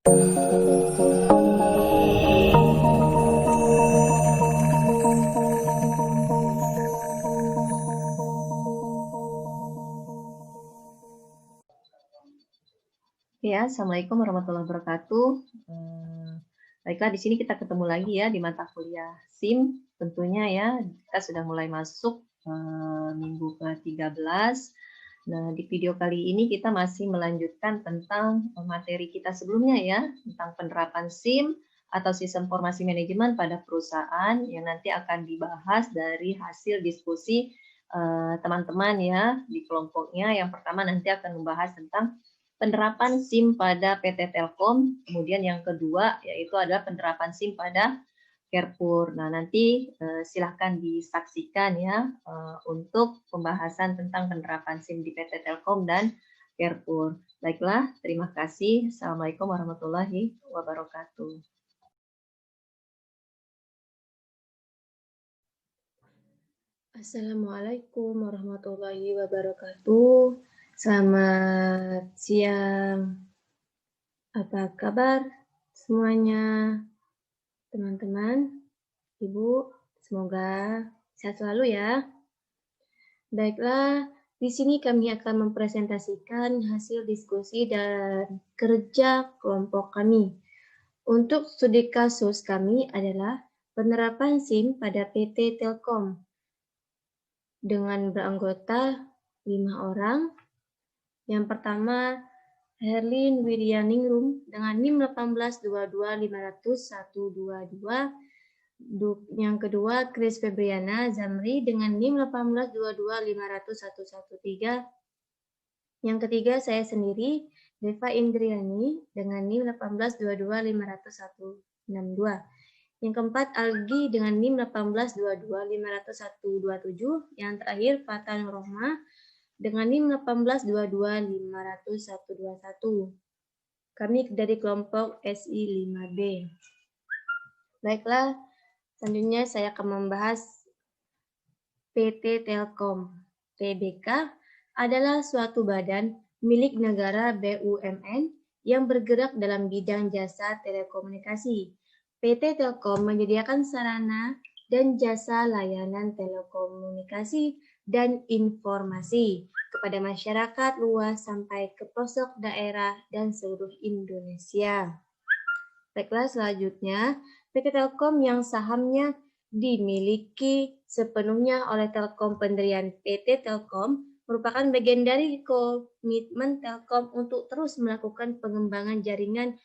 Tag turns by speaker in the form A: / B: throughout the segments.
A: Ya, Assalamualaikum warahmatullahi wabarakatuh. Baiklah, di sini kita ketemu lagi ya di mata kuliah SIM. Tentunya ya, kita sudah mulai masuk minggu ke-13. Nah, di video kali ini kita masih melanjutkan tentang materi kita sebelumnya ya, tentang penerapan SIM atau sistem informasi manajemen pada perusahaan yang nanti akan dibahas dari hasil diskusi teman-teman ya di kelompoknya. Yang pertama nanti akan membahas tentang penerapan SIM pada PT Telkom, kemudian yang kedua yaitu adalah penerapan SIM pada Carrefour. Nah, nanti silahkan disaksikan ya untuk pembahasan tentang penerapan SIM di PT Telkom dan Carrefour. Baiklah, terima kasih. Assalamualaikum warahmatullahi wabarakatuh.
B: Assalamualaikum warahmatullahi wabarakatuh. Selamat siang. Apa kabar semuanya, teman-teman, Ibu? Semoga sehat selalu ya. Baiklah, di sini kami akan mempresentasikan hasil diskusi dan kerja kelompok kami. Untuk studi kasus kami adalah penerapan SIM pada PT Telkom dengan beranggota 5 orang. Yang pertama, Herlin Widyaningrum dengan NIM 1822500-122. Yang kedua, Chris Febriana Zamri dengan NIM 1822500-113. Yang ketiga, saya sendiri, Deva Indriani dengan NIM 1822500-162. Yang keempat, Algi dengan NIM 1822500-127. Yang terakhir, Fatan Rohma dengan NIM 1822500-121. Kami dari kelompok SI 5B. Baiklah, selanjutnya saya akan membahas PT Telkom. TBK adalah suatu badan milik negara BUMN yang bergerak dalam bidang jasa telekomunikasi. PT Telkom menyediakan sarana dan jasa layanan telekomunikasi dan informasi kepada masyarakat luas sampai ke pelosok daerah dan seluruh Indonesia. Baiklah, selanjutnya PT Telkom yang sahamnya dimiliki sepenuhnya oleh Telkom pendirian PT Telkom merupakan bagian dari komitmen Telkom untuk terus melakukan pengembangan jaringan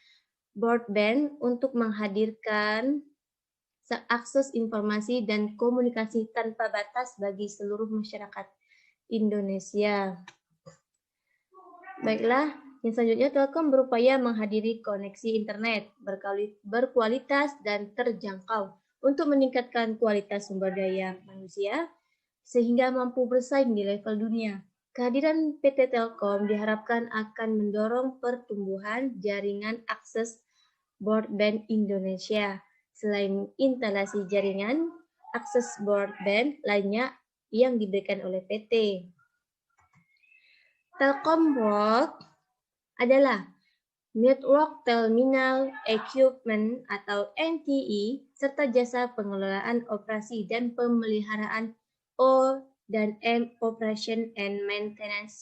B: broadband untuk menghadirkan akses informasi dan komunikasi tanpa batas bagi seluruh masyarakat Indonesia. Baiklah, yang selanjutnya Telkom berupaya menghadiri koneksi internet berkualitas dan terjangkau untuk meningkatkan kualitas sumber daya manusia sehingga mampu bersaing di level dunia. Kehadiran PT Telkom diharapkan akan mendorong pertumbuhan jaringan akses broadband Indonesia. Selain instalasi jaringan, akses broadband lainnya yang diberikan oleh PT. Telkom World adalah Network Terminal Equipment atau NTE serta jasa pengelolaan operasi dan pemeliharaan O dan M Operation and Maintenance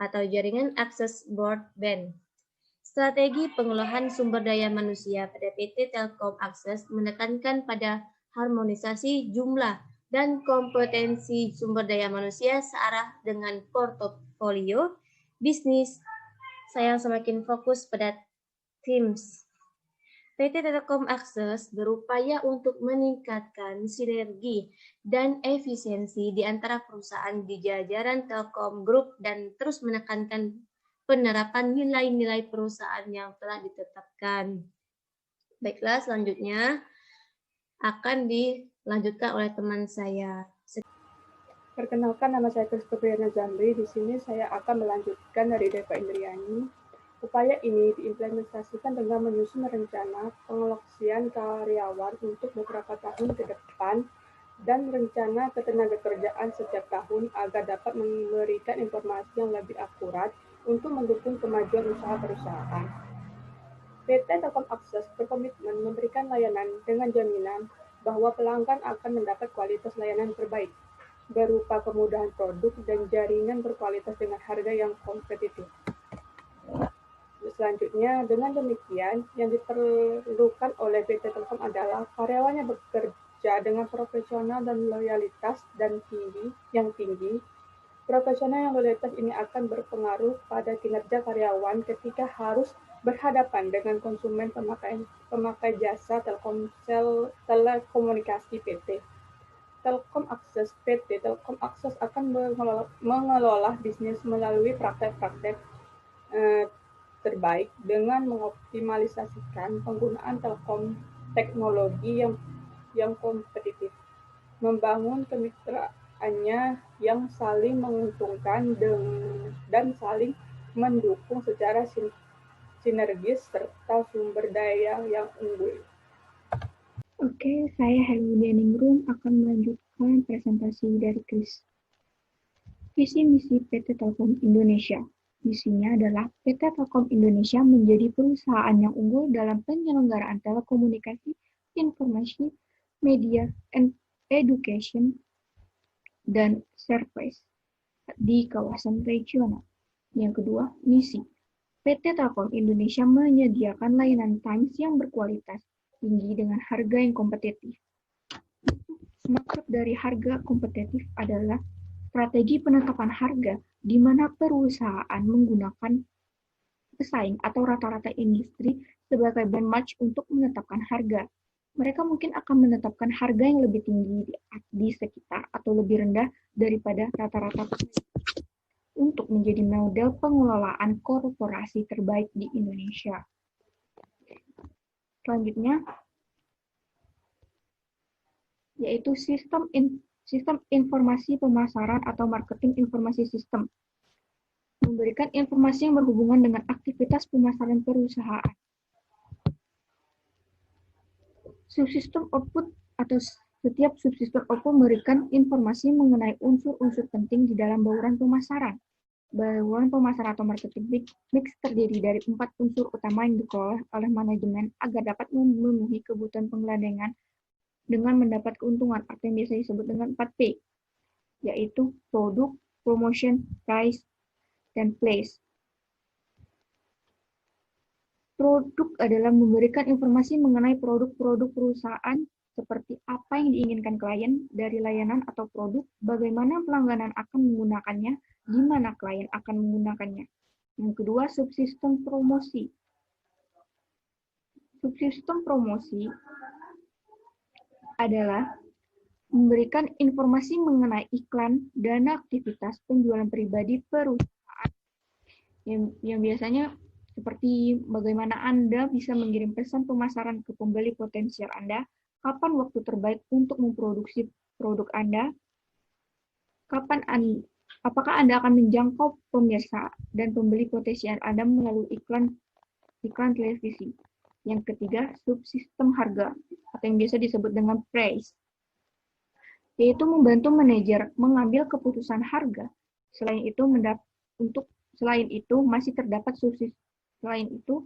B: atau jaringan akses broadband. Strategi pengelolaan sumber daya manusia pada PT Telkom Access menekankan pada harmonisasi jumlah dan kompetensi sumber daya manusia searah dengan portofolio bisnis. Saya semakin fokus pada Teams. PT Telkom Access berupaya untuk meningkatkan sinergi dan efisiensi di antara perusahaan di jajaran Telkom Group dan terus menekankan penerapan nilai-nilai perusahaan yang telah ditetapkan. Baiklah, selanjutnya akan dilanjutkan oleh teman saya.
C: Perkenalkan, nama saya Chris Febriana Zamri. Di sini saya akan melanjutkan dari Deva Indriani. Upaya ini diimplementasikan dengan menyusun rencana pengelokasian karyawan untuk beberapa tahun ke depan dan rencana ketenagakerjaan setiap tahun agar dapat memberikan informasi yang lebih akurat untuk mendukung kemajuan usaha perusahaan. PT Telkom Akses berkomitmen memberikan layanan dengan jaminan bahwa pelanggan akan mendapat kualitas layanan terbaik, berupa kemudahan produk dan jaringan berkualitas dengan harga yang kompetitif. Selanjutnya, dengan demikian, yang diperlukan oleh PT Telkom adalah karyawannya bekerja dengan profesional dan loyalitas yang tinggi. Profesional yang loyalitas ini akan berpengaruh pada kinerja karyawan ketika harus berhadapan dengan konsumen pemakai jasa Telkomsel telekomunikasi PT. Telkom Akses PT Telkom Akses akan mengelola bisnis melalui praktek-praktek terbaik dengan mengoptimalisasikan penggunaan teknologi yang kompetitif, membangun kemitraannya yang saling menguntungkan dan saling mendukung secara sinergis serta sumber daya yang unggul.
D: Oke, saya Herminia Ningrum akan melanjutkan presentasi dari Chris. Visi misi PT Telkom Indonesia. Misinya adalah PT Telkom Indonesia menjadi perusahaan yang unggul dalam penyelenggaraan telekomunikasi, informasi, media, and education, dan service di kawasan regional. Yang kedua, misi. PT Telkom Indonesia menyediakan layanan Times yang berkualitas tinggi dengan harga yang kompetitif. Maksud dari harga kompetitif adalah strategi penetapan harga di mana perusahaan menggunakan pesaing atau rata-rata industri sebagai benchmark untuk menetapkan harga. Mereka mungkin akan menetapkan harga yang lebih tinggi di sekitar atau lebih rendah daripada rata-rata untuk menjadi model pengelolaan korporasi terbaik di Indonesia. Selanjutnya, yaitu sistem informasi pemasaran atau marketing informasi sistem. Memberikan informasi yang berhubungan dengan aktivitas pemasaran perusahaan. Subsistem output atau setiap subsistem output memberikan informasi mengenai unsur-unsur penting di dalam bauran pemasaran. Bauran pemasaran atau marketing mix terdiri dari 4 unsur utama yang dikelola oleh manajemen agar dapat memenuhi kebutuhan penggelandangan dengan mendapat keuntungan atau yang biasa disebut dengan 4P, yaitu produk, promotion, price, dan place. Produk adalah memberikan informasi mengenai produk-produk perusahaan seperti apa yang diinginkan klien dari layanan atau produk, bagaimana pelanggan akan menggunakannya, di mana klien akan menggunakannya. Yang kedua, subsistem promosi. Subsistem promosi adalah memberikan informasi mengenai iklan, dana aktivitas penjualan pribadi perusahaan yang biasanya seperti bagaimana Anda bisa mengirim pesan pemasaran ke pembeli potensial Anda, kapan waktu terbaik untuk memproduksi produk Anda, apakah Anda akan menjangkau pemirsa dan pembeli potensial Anda melalui iklan televisi. Yang ketiga, subsistem harga atau yang biasa disebut dengan price, yaitu membantu manajer mengambil keputusan harga. Selain itu masih terdapat subsistem. Selain itu,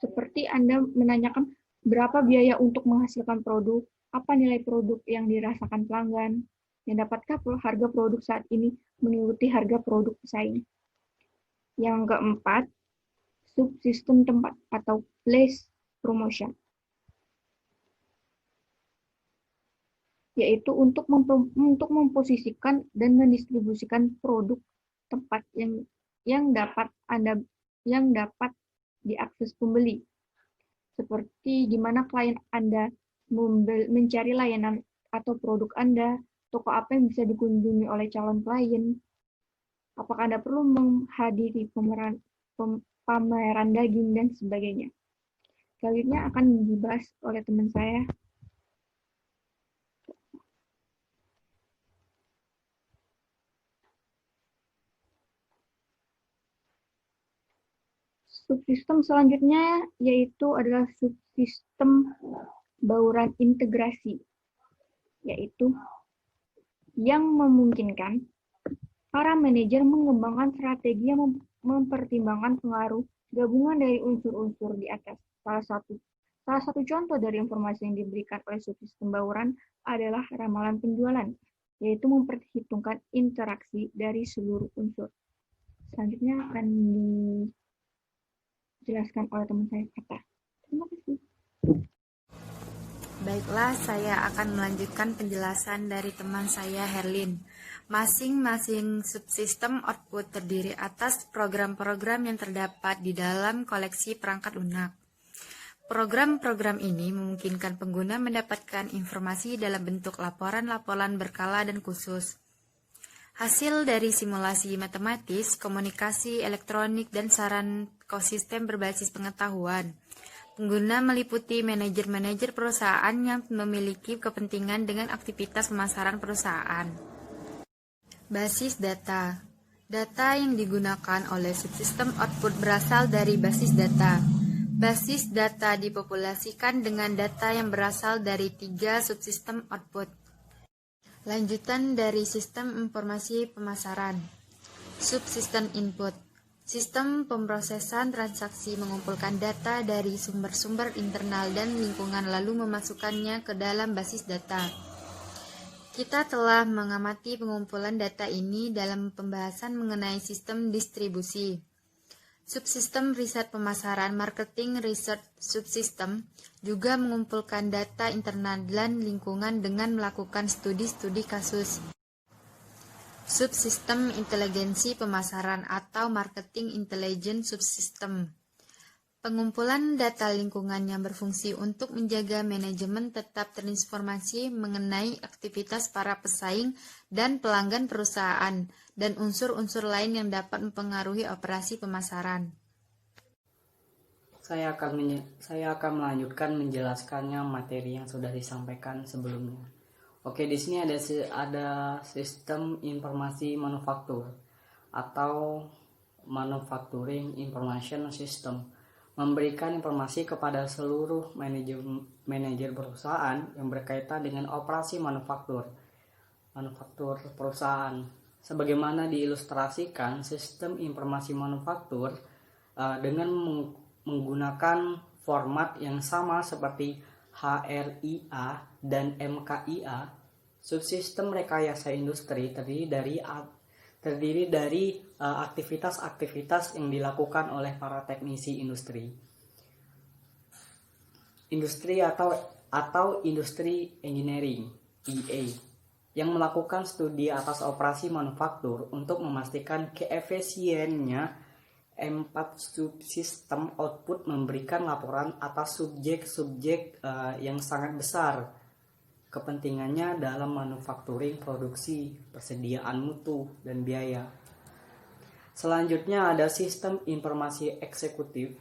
D: seperti Anda menanyakan berapa biaya untuk menghasilkan produk, apa nilai produk yang dirasakan pelanggan, dan dapatkah harga produk saat ini mengikuti harga produk pesaing. Yang keempat, subsistem tempat atau place promotion, yaitu untuk memposisikan dan mendistribusikan produk tempat yang dapat diakses pembeli. Seperti di mana klien Anda mencari layanan atau produk Anda, toko apa yang bisa dikunjungi oleh calon klien, apakah Anda perlu menghadiri pameran daging, dan sebagainya. Selanjutnya akan dibahas oleh teman saya. Subsistem selanjutnya yaitu adalah subsistem bauran integrasi, yaitu yang memungkinkan Para manajer mengembangkan strategi yang mempertimbangkan pengaruh gabungan dari unsur-unsur di atas. Salah satu contoh dari informasi yang diberikan oleh subsistem bauran adalah ramalan penjualan, yaitu memperhitungkan interaksi dari seluruh unsur. Selanjutnya akan dijelaskan oleh teman saya, Kata. Terima kasih.
E: Baiklah, saya akan melanjutkan penjelasan dari teman saya, Herlin. Masing-masing subsistem output terdiri atas program-program yang terdapat di dalam koleksi perangkat lunak. Program-program ini memungkinkan pengguna mendapatkan informasi dalam bentuk laporan-laporan berkala dan khusus. Hasil dari simulasi matematis, komunikasi elektronik, dan saran ekosistem berbasis pengetahuan. Pengguna meliputi manajer-manajer perusahaan yang memiliki kepentingan dengan aktivitas pemasaran perusahaan. Basis data. Data yang digunakan oleh subsistem output berasal dari basis data. Basis data dipopulasikan dengan data yang berasal dari 3 subsistem output. Lanjutan dari sistem informasi pemasaran. Subsistem input. Sistem pemrosesan transaksi mengumpulkan data dari sumber-sumber internal dan lingkungan lalu memasukkannya ke dalam basis data. Kita telah mengamati pengumpulan data ini dalam pembahasan mengenai sistem distribusi. Subsistem riset pemasaran marketing research subsistem juga mengumpulkan data internal dan lingkungan dengan melakukan studi-studi kasus. Subsistem inteligensi pemasaran atau marketing intelligence subsistem. Pengumpulan data lingkungan yang berfungsi untuk menjaga manajemen tetap terinformasi mengenai aktivitas para pesaing dan pelanggan perusahaan dan unsur-unsur lain yang dapat mempengaruhi operasi pemasaran.
F: Saya akan melanjutkan menjelaskannya materi yang sudah disampaikan sebelumnya. Oke, di sini ada sistem informasi manufaktur atau manufacturing information system, memberikan informasi kepada seluruh manajer perusahaan yang berkaitan dengan operasi manufaktur perusahaan. Sebagaimana diilustrasikan, sistem informasi manufaktur dengan menggunakan format yang sama seperti HRIA dan MKIA, subsistem rekayasa industri terdiri dari aktivitas-aktivitas yang dilakukan oleh para teknisi industri atau industri engineering (EA) yang melakukan studi atas operasi manufaktur untuk memastikan keefisiennya. 4 subsistem output memberikan laporan atas subjek-subjek yang sangat besar kepentingannya dalam manufacturing produksi, persediaan mutu, dan biaya. Selanjutnya ada sistem informasi eksekutif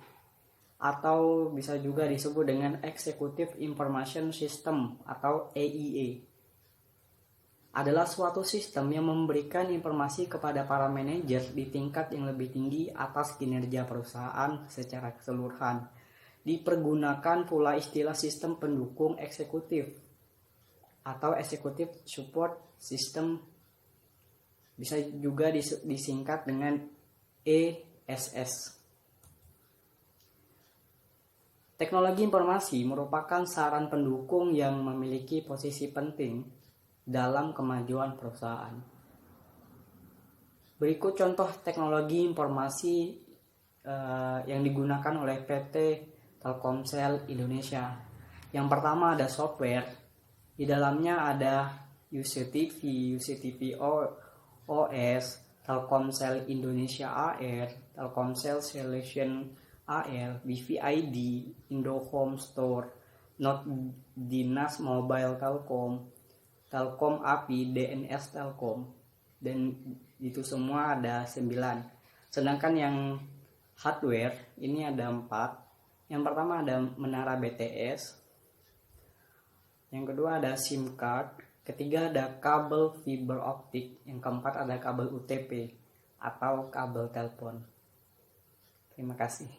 F: atau bisa juga disebut dengan Executive Information System atau EIA. Adalah suatu sistem yang memberikan informasi kepada para manajer di tingkat yang lebih tinggi atas kinerja perusahaan secara keseluruhan. Dipergunakan pula istilah sistem pendukung eksekutif atau Executive Support System, bisa juga disingkat dengan ESS. Teknologi informasi merupakan saran pendukung yang memiliki posisi penting dalam kemajuan perusahaan. Berikut contoh teknologi informasi yang digunakan oleh PT Telkomsel Indonesia. Yang pertama ada software. Di dalamnya ada UCTV, UCTV OS, Telkomsel Indonesia AR, Telkomsel Solution AR, BVID, Indohome Store, Not Dinas Mobile Telkom, Telkom API, DNS Telkom, dan itu semua ada 9. Sedangkan yang hardware ini ada 4. Yang pertama ada menara BTS, yang kedua ada SIM card, ketiga ada kabel fiber optik, yang keempat ada kabel UTP atau kabel telepon. Terima kasih.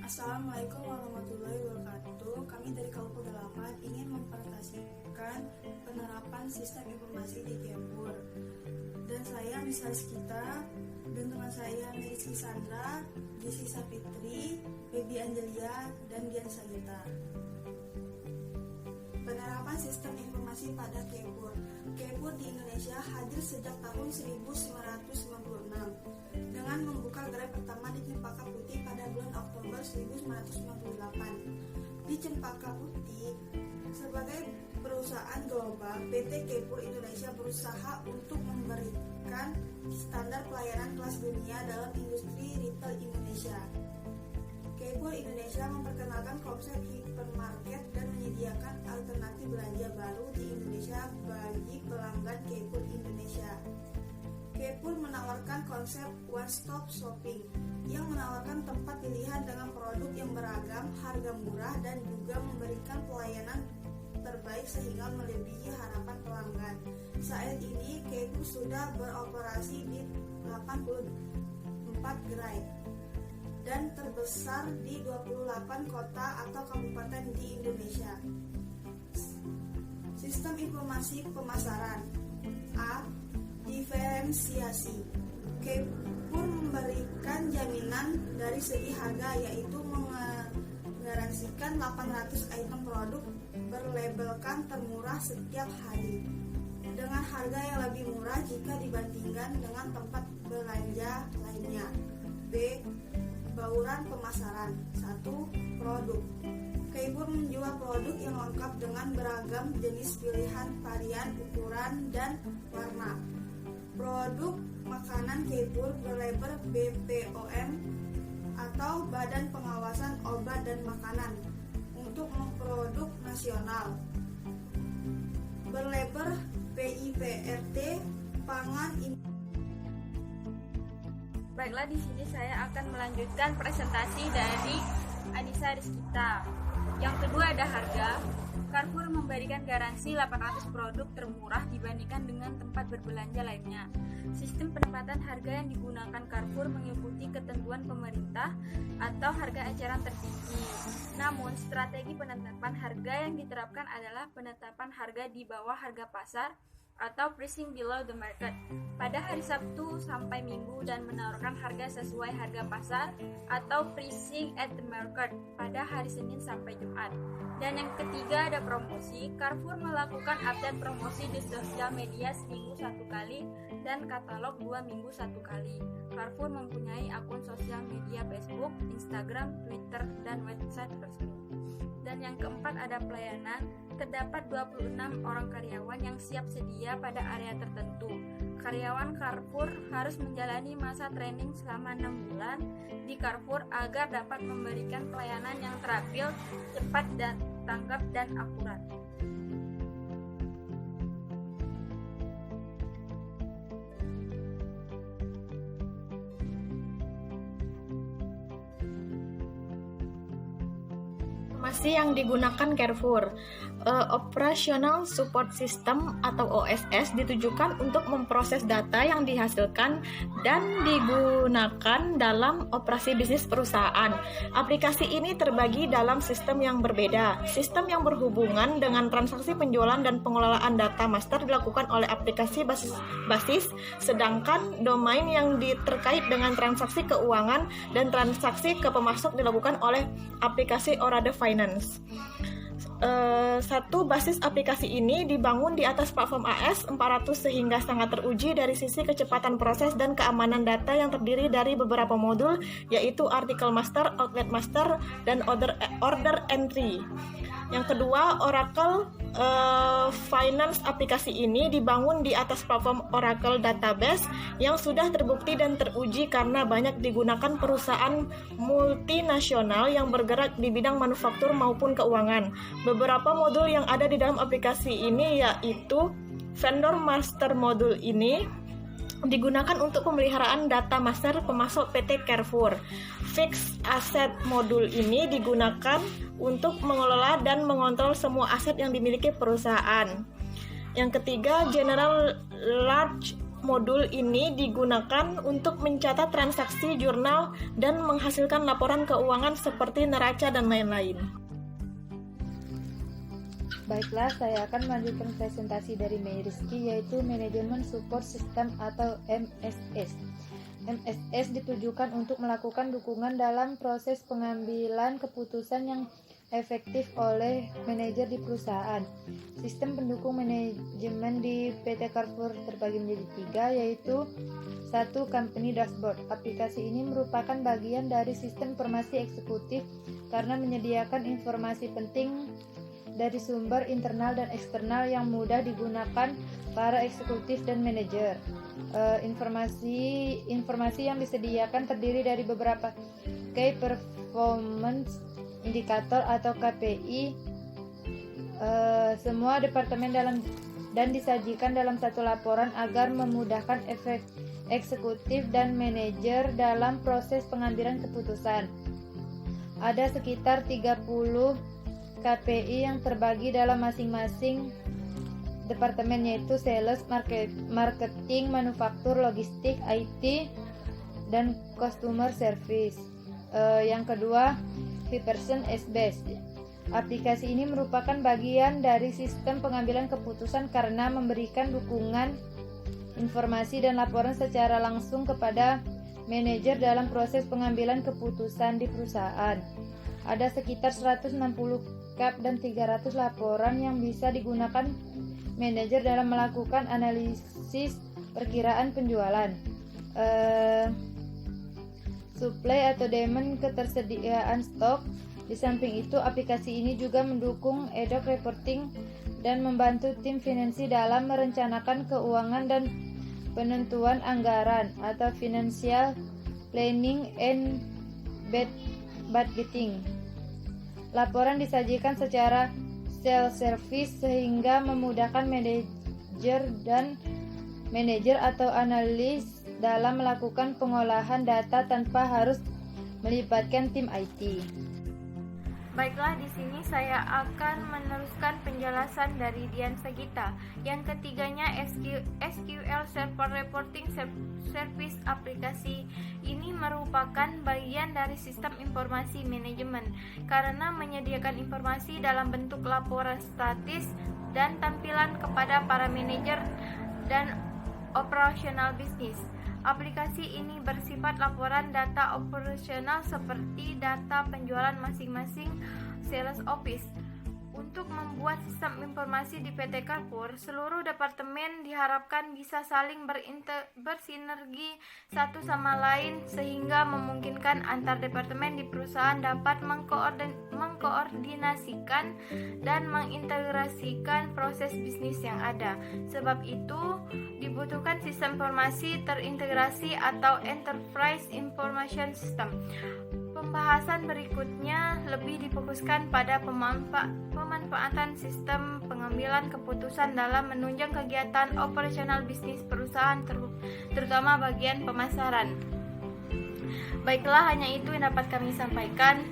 G: Assalamualaikum warahmatullahi wabarakatuh. Kami dari Kelompok 8 ingin mempresentasikan penerapan sistem informasi di Kepur. Dan saya Misalis Kita, dan teman saya Meritzi Sandra, Jessy Sapitri, Baby Angelia, dan Dian Sanita. Penerapan sistem informasi pada Kepur. Kepur di Indonesia hadir sejak tahun 1996 dengan membuka gerai pertama di Cempaka Putih pada bulan Oktober 1998. Di Cempaka Putih, sebagai perusahaan global, PT Kepur Indonesia berusaha untuk memberikan standar pelayanan kelas dunia dalam industri retail Indonesia. Kepur Indonesia memperkenalkan konsep hypermarket dan menyediakan alternatif belanja baru di Indonesia bagi pelanggan Kepur Indonesia. Kepur menawarkan konsep one-stop shopping yang menawarkan tempat pilihan dengan produk yang beragam, harga murah, dan juga memberikan pelayanan terbaik sehingga melebihi harapan pelanggan. Saat ini Kepur sudah beroperasi di 84 gerai dan terbesar di 28 kota atau kabupaten di Indonesia. Sistem informasi pemasaran. A. Diferensiasi. Kepur memberikan jaminan dari segi harga, yaitu menggaransikan 800 item produk berlabelkan termurah setiap hari dengan harga yang lebih murah jika dibandingkan dengan tempat belanja lainnya. B. Bauran pemasaran. 1. Produk. Kepur menjual produk yang lengkap dengan beragam jenis pilihan, varian, ukuran, dan warna. Produk makanan Kepur berlabel BPOM atau Badan Pengawasan Obat dan Makanan untuk produk nasional. Berlabel PIPRT Pangan.
H: Baiklah, di sini saya akan melanjutkan presentasi dari Anissa Rizkita. Yang kedua ada harga. Carrefour memberikan garansi 800 produk termurah dibandingkan dengan tempat berbelanja lainnya. Sistem penempatan harga yang digunakan Carrefour mengikuti ketentuan pemerintah atau harga eceran tertinggi. Namun, strategi penetapan harga yang diterapkan adalah penetapan harga di bawah harga pasar atau pricing below the market pada hari Sabtu sampai Minggu dan menawarkan harga sesuai harga pasar atau pricing at the market pada hari Senin sampai Jumat. Dan yang ketiga ada promosi. Carrefour melakukan update promosi di sosial media seminggu 1 kali dan katalog 2 minggu 1 kali. Carrefour mempunyai akun sosial media Facebook, Instagram, Twitter, dan website resmi. Dan yang keempat ada pelayanan. Terdapat 26 orang karyawan yang siap sedia pada area tertentu. Karyawan Carrefour harus menjalani masa training selama 6 bulan di Carrefour agar dapat memberikan pelayanan yang terampil, cepat, dan tanggap dan akurat.
I: Informasi yang digunakan Carrefour. Operational Support System atau OSS ditujukan untuk memproses data yang dihasilkan dan digunakan dalam operasi bisnis perusahaan. Aplikasi ini terbagi dalam sistem yang berbeda. Sistem yang berhubungan dengan transaksi penjualan dan pengelolaan data master dilakukan oleh aplikasi basis, sedangkan domain yang terkait dengan transaksi keuangan dan transaksi ke pemasok dilakukan oleh aplikasi Orade Finance. Satu basis aplikasi ini dibangun di atas platform AS400 sehingga sangat teruji dari sisi kecepatan proses dan keamanan data yang terdiri dari beberapa modul, yaitu Article Master, Outlet Master, dan Order Entry. Yang kedua, Oracle Finance. Aplikasi ini dibangun di atas platform Oracle Database yang sudah terbukti dan teruji karena banyak digunakan perusahaan multinasional yang bergerak di bidang manufaktur maupun keuangan. Beberapa modul yang ada di dalam aplikasi ini yaitu Vendor Master modul ini digunakan untuk pemeliharaan data master pemasok PT Carrefour. Fixed Asset modul ini digunakan untuk mengelola dan mengontrol semua aset yang dimiliki perusahaan. Yang ketiga, General Large modul ini digunakan untuk mencatat transaksi jurnal dan menghasilkan laporan keuangan seperti neraca dan lain-lain.
J: Baiklah, saya akan melanjutkan presentasi dari Rizky, yaitu Management Support System atau MSS. MSS ditujukan untuk melakukan dukungan dalam proses pengambilan keputusan yang efektif oleh manajer di perusahaan. Sistem pendukung manajemen di PT Carrefour terbagi menjadi 3, yaitu 1. Company Dashboard. Aplikasi ini merupakan bagian dari sistem informasi eksekutif karena menyediakan informasi penting dari sumber internal dan eksternal yang mudah digunakan para eksekutif dan manajer. Informasi yang disediakan terdiri dari beberapa Key Performance Indicator atau KPI semua departemen dan disajikan dalam satu laporan agar memudahkan eksekutif dan manajer dalam proses pengambilan keputusan. Ada sekitar 30 KPI yang terbagi dalam masing-masing departemen, yaitu sales, marketing, manufaktur, logistik, IT, dan customer service. Yang kedua, Person S-Based. Aplikasi ini merupakan bagian dari sistem pengambilan keputusan karena memberikan dukungan, informasi, dan laporan secara langsung kepada manajer dalam proses pengambilan keputusan di perusahaan. Ada sekitar 160 KAP dan 300 laporan yang bisa digunakan manajer dalam melakukan analisis perkiraan penjualan, supply atau demand, ketersediaan stok. Di samping itu, aplikasi ini juga mendukung ad hoc reporting dan membantu tim finansi dalam merencanakan keuangan dan penentuan anggaran atau financial planning and budgeting. Laporan disajikan secara self-service sehingga memudahkan manajer atau analis dalam melakukan pengolahan data tanpa harus melibatkan tim IT.
H: Baiklah, di sini saya akan meneruskan penjelasan dari Dian Sagita. Yang ketiganya SQL Server Reporting Service. Aplikasi ini merupakan bagian dari sistem informasi manajemen karena menyediakan informasi dalam bentuk laporan statis dan tampilan kepada para manajer dan operasional bisnis. Aplikasi ini bersifat laporan data operasional seperti data penjualan masing-masing sales office. Untuk membuat sistem informasi di PT Carrefour, seluruh departemen diharapkan bisa saling bersinergi satu sama lain sehingga memungkinkan antar departemen di perusahaan dapat mengkoordinasikan dan mengintegrasikan proses bisnis yang ada. Sebab itu, dibutuhkan sistem informasi terintegrasi atau Enterprise Information System. Pembahasan berikutnya lebih difokuskan pada pemanfaatan sistem pengambilan keputusan dalam menunjang kegiatan operasional bisnis perusahaan, terutama bagian pemasaran. Baiklah, hanya itu yang dapat kami sampaikan.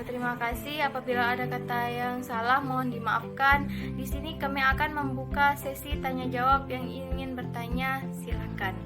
H: Terima kasih. Apabila ada kata yang salah, mohon dimaafkan. Di sini kami akan membuka sesi tanya jawab. Yang ingin bertanya, silakan.